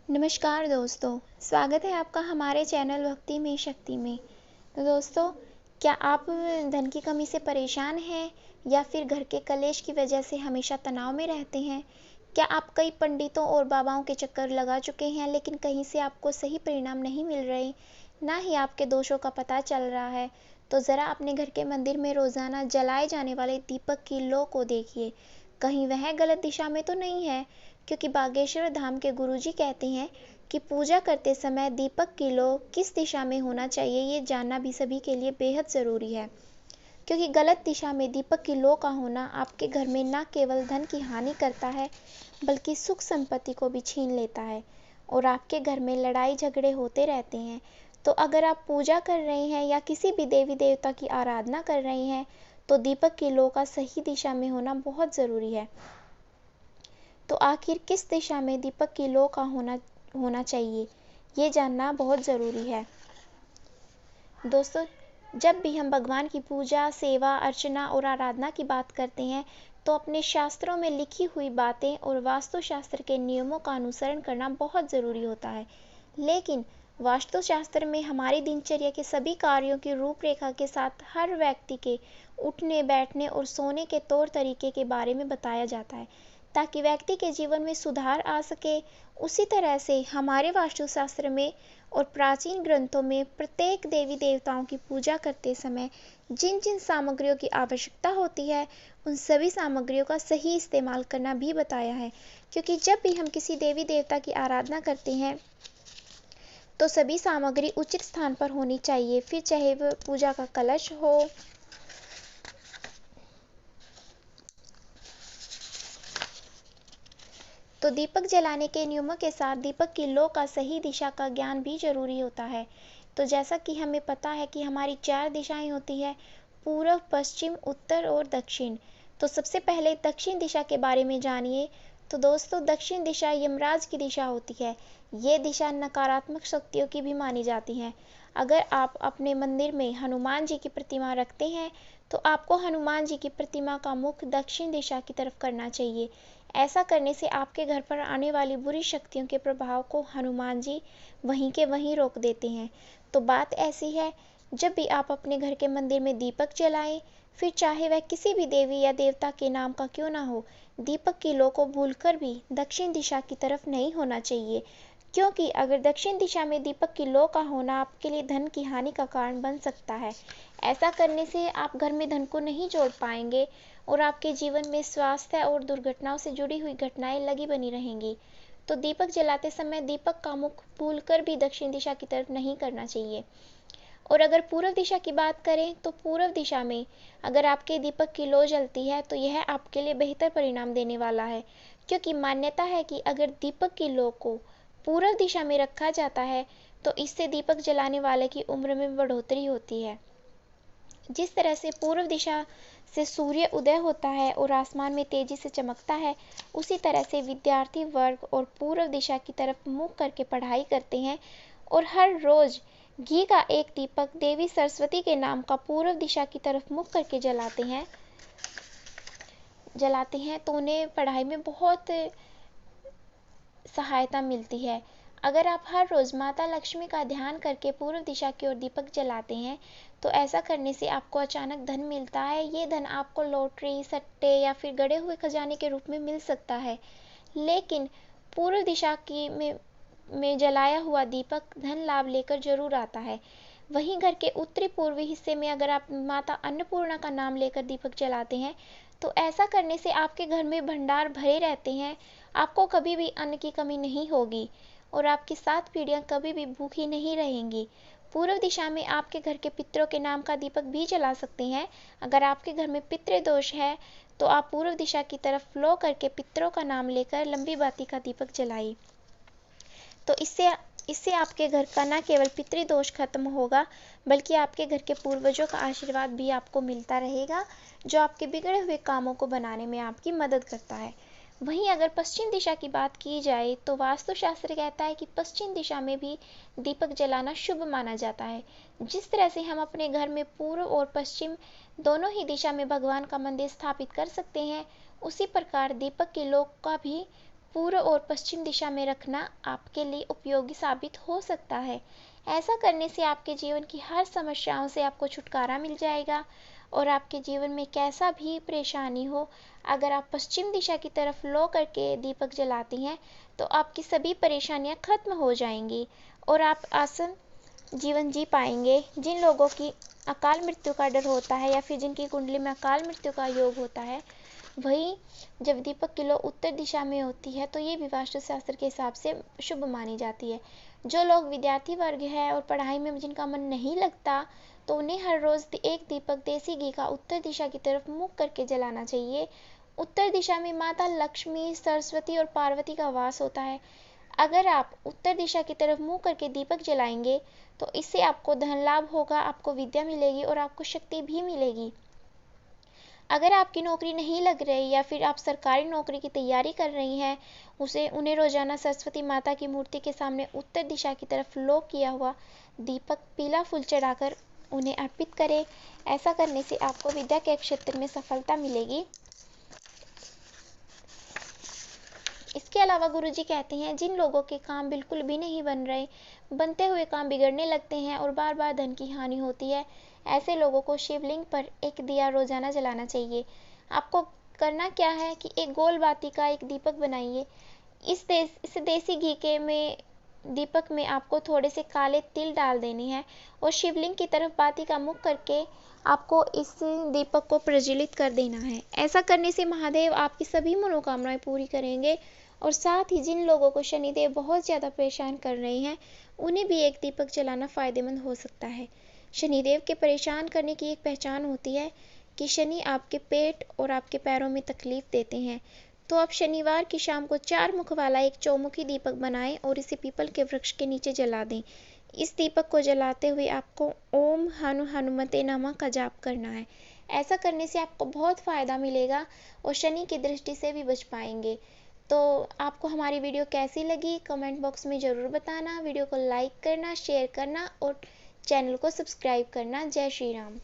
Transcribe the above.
नमस्कार दोस्तों, स्वागत है आपका हमारे चैनल भक्ति में शक्ति में। तो दोस्तों, क्या आप धन की कमी से परेशान हैं या फिर घर के कलेश की वजह से हमेशा तनाव में रहते हैं? क्या आप कई पंडितों और बाबाओं के चक्कर लगा चुके हैं लेकिन कहीं से आपको सही परिणाम नहीं मिल रहे, ना ही आपके दोषों का पता चल रहा है? तो ज़रा अपने घर के मंदिर में रोज़ाना जलाए जाने वाले दीपक की लौ को देखिए, कहीं वह गलत दिशा में तो नहीं है? क्योंकि बागेश्वर धाम के गुरुजी कहते हैं कि पूजा करते समय दीपक की लौ किस दिशा में होना चाहिए ये जानना भी सभी के लिए बेहद ज़रूरी है। क्योंकि गलत दिशा में दीपक की लौ का होना आपके घर में न केवल धन की हानि करता है बल्कि सुख संपत्ति को भी छीन लेता है और आपके घर में लड़ाई झगड़े होते रहते हैं। तो अगर आप पूजा कर रहे हैं या किसी भी देवी देवता की आराधना कर रहे हैं तो दीपक की लौ का सही दिशा में होना बहुत ज़रूरी है। तो आखिर किस दिशा में दीपक की लौ का होना चाहिए, ये जानना बहुत ज़रूरी है। दोस्तों, जब भी हम भगवान की पूजा, सेवा, अर्चना और आराधना की बात करते हैं, तो अपने शास्त्रों में लिखी हुई बातें और वास्तुशास्त्र के नियमों का अनुसरण करना बहुत ज़रूरी होता है। लेकिन वास्तुशास्त्र में हमारी दिनचर्या के सभी कार्यों की रूपरेखा के साथ हर व्यक्ति के उठने, बैठने और सोने के तौर तरीके के बारे में बताया जाता है, ताकि व्यक्ति के जीवन में सुधार आ सके। उसी तरह से हमारे वास्तुशास्त्र में और प्राचीन ग्रंथों में प्रत्येक देवी देवताओं की पूजा करते समय जिन जिन सामग्रियों की आवश्यकता होती है, उन सभी सामग्रियों का सही इस्तेमाल करना भी बताया है। क्योंकि जब भी हम किसी देवी देवता की आराधना करते हैं तो सभी सामग्री उचित स्थान पर होनी चाहिए, फिर चाहे वह पूजा का कलश हो, तो दीपक जलाने के नियमों के साथ दीपक की लौ का सही दिशा का ज्ञान भी जरूरी होता है। तो जैसा कि हमें पता है कि हमारी 4 दिशाएं होती है, पूर्व, पश्चिम, उत्तर और दक्षिण। तो सबसे पहले दक्षिण दिशा के बारे में जानिए। तो दोस्तों, दक्षिण दिशा यमराज की दिशा होती है। ये दिशा नकारात्मक शक्तियों की भी मानी जाती है। अगर आप अपने मंदिर में हनुमान जी की प्रतिमा रखते हैं तो आपको हनुमान जी की प्रतिमा का मुख दक्षिण दिशा की तरफ करना चाहिए। ऐसा करने से आपके घर पर आने वाली बुरी शक्तियों के प्रभाव को हनुमान जी वहीं के वहीं रोक देते हैं। तो बात ऐसी है, जब भी आप अपने घर के मंदिर में दीपक जलाएं, फिर चाहे वह किसी भी देवी या देवता के नाम का क्यों ना हो, दीपक की लौ को भूलकर भी दक्षिण दिशा की तरफ नहीं होना चाहिए। क्योंकि अगर दक्षिण दिशा में दीपक की लौ का होना आपके लिए धन की हानि का कारण बन सकता है। ऐसा करने से आप घर में धन को नहीं जोड़ पाएंगे और आपके जीवन में स्वास्थ्य और दुर्घटनाओं से जुड़ी हुई घटनाएं लगी बनी रहेंगी। तो दीपक जलाते समय दीपक का मुख भूलकर भी दक्षिण दिशा की तरफ नहीं करना चाहिए। और अगर पूर्व दिशा की बात करें तो पूर्व दिशा में अगर आपके दीपक की लौ जलती है तो यह आपके लिए बेहतर परिणाम देने वाला है। क्योंकि मान्यता है कि अगर दीपक की लौ को पूर्व दिशा में रखा जाता है तो इससे दीपक जलाने वाले की उम्र में बढ़ोतरी होती है। जिस तरह से पूर्व दिशा से सूर्य उदय होता है और आसमान में तेजी से चमकता है, उसी तरह से विद्यार्थी वर्ग और पूर्व दिशा की तरफ मुख करके पढ़ाई करते हैं और हर रोज घी का एक दीपक देवी सरस्वती के नाम का पूर्व दिशा की तरफ मुख करके जलाते हैं तो उन्हें पढ़ाई में बहुत सहायता मिलती है। अगर आप हर रोज माता लक्ष्मी का ध्यान करके पूर्व दिशा की ओर दीपक जलाते हैं तो ऐसा करने से आपको अचानक धन मिलता है। ये धन आपको लॉटरी, सट्टे या फिर गड़े हुए खजाने के रूप में मिल सकता है। लेकिन पूर्व दिशा की में जलाया हुआ दीपक धन लाभ लेकर जरूर आता है। वहीं घर के उत्तरी पूर्वी हिस्से में अगर आप माता अन्नपूर्णा का नाम लेकर दीपक जलाते हैं तो ऐसा करने से आपके घर में भंडार भरे रहते हैं, आपको कभी भी अन्न की कमी नहीं होगी और आपकी 7 पीढ़ियां कभी भी भूखी नहीं रहेंगी। पूर्व दिशा में आपके घर के पितरों के नाम का दीपक भी जला सकते हैं। अगर आपके घर में पितृ दोष है तो आप पूर्व दिशा की तरफ लो करके पितरों का नाम लेकर लंबी बाती का दीपक जलाइए। तो इससे आपके घर का न केवल पितृदोष खत्म होगा बल्कि आपके घर के पूर्वजों का आशीर्वाद भी आपको मिलता रहेगा, जो आपके बिगड़े हुए कामों को बनाने में आपकी मदद करता है। वहीं अगर पश्चिम दिशा की बात की जाए तो वास्तुशास्त्र कहता है कि पश्चिम दिशा में भी दीपक जलाना शुभ माना जाता है। जिस तरह से हम अपने घर में पूर्व और पश्चिम दोनों ही दिशा में भगवान का मंदिर स्थापित कर सकते हैं, उसी प्रकार दीपक की लौ का भी पूर्व और पश्चिम दिशा में रखना आपके लिए उपयोगी साबित हो सकता है। ऐसा करने से आपके जीवन की हर समस्याओं से आपको छुटकारा मिल जाएगा और आपके जीवन में कैसा भी परेशानी हो, अगर आप पश्चिम दिशा की तरफ लो करके दीपक जलाती हैं तो आपकी सभी परेशानियां खत्म हो जाएंगी और आप आसान जीवन जी पाएंगे। जिन लोगों की अकाल मृत्यु का डर होता है या फिर जिनकी कुंडली में अकाल मृत्यु का योग होता है, वही जब दीपक की लो उत्तर दिशा में होती है तो ये भी वास्तुशास्त्र के हिसाब से शुभ मानी जाती है। जो लोग विद्यार्थी वर्ग है और पढ़ाई में जिनका मन नहीं लगता, तो उन्हें हर रोज एक दीपक देसी घी का उत्तर दिशा की तरफ मुख करके जलाना चाहिए। उत्तर दिशा में माता लक्ष्मी, सरस्वती और पार्वती का वास होता है। अगर आप उत्तर दिशा की तरफ मुंह करके दीपक जलाएंगे तो इससे आपको धन लाभ होगा, आपको विद्या मिलेगी और आपको शक्ति भी मिलेगी। अगर आपकी नौकरी नहीं लग रही या फिर आप सरकारी नौकरी की तैयारी कर रही हैं, उन्हें रोजाना सरस्वती माता की मूर्ति के सामने उत्तर दिशा की तरफ लो किया हुआ दीपक पीला फूल चढ़ाकर उन्हें अर्पित करें। ऐसा करने से आपको विद्या के क्षेत्र में सफलता मिलेगी। इसके अलावा गुरुजी कहते हैं, जिन लोगों के काम बिल्कुल भी नहीं बन रहे, बनते हुए काम बिगड़ने लगते हैं और बार बार धन की हानि होती है, ऐसे लोगों को शिवलिंग पर एक दिया रोजाना जलाना चाहिए। आपको करना क्या है कि एक गोल बाती का एक दीपक बनाइए। इस देसी घी के में दीपक में आपको थोड़े से काले तिल डाल देने हैं और शिवलिंग की तरफ बाती का मुख करके आपको इस दीपक को प्रज्वलित कर देना है। ऐसा करने से महादेव आपकी सभी मनोकामनाएं पूरी करेंगे और साथ ही जिन लोगों को शनिदेव बहुत ज़्यादा परेशान कर रहे हैं, उन्हें भी एक दीपक जलाना फायदेमंद हो सकता है। शनिदेव के परेशान करने की एक पहचान होती है कि शनि आपके पेट और आपके पैरों में तकलीफ देते हैं। तो आप शनिवार की शाम को 4 मुख वाला एक चौमुखी दीपक बनाएं और इसे पीपल के वृक्ष के नीचे जला दें। इस दीपक को जलाते हुए आपको ओम हनुमते नमः का जाप करना है। ऐसा करने से आपको बहुत फायदा मिलेगा और शनि की दृष्टि से भी बच पाएंगे। तो आपको हमारी वीडियो कैसी लगी कमेंट बॉक्स में ज़रूर बताना। वीडियो को लाइक करना, शेयर करना और चैनल को सब्सक्राइब करना। जय श्री राम।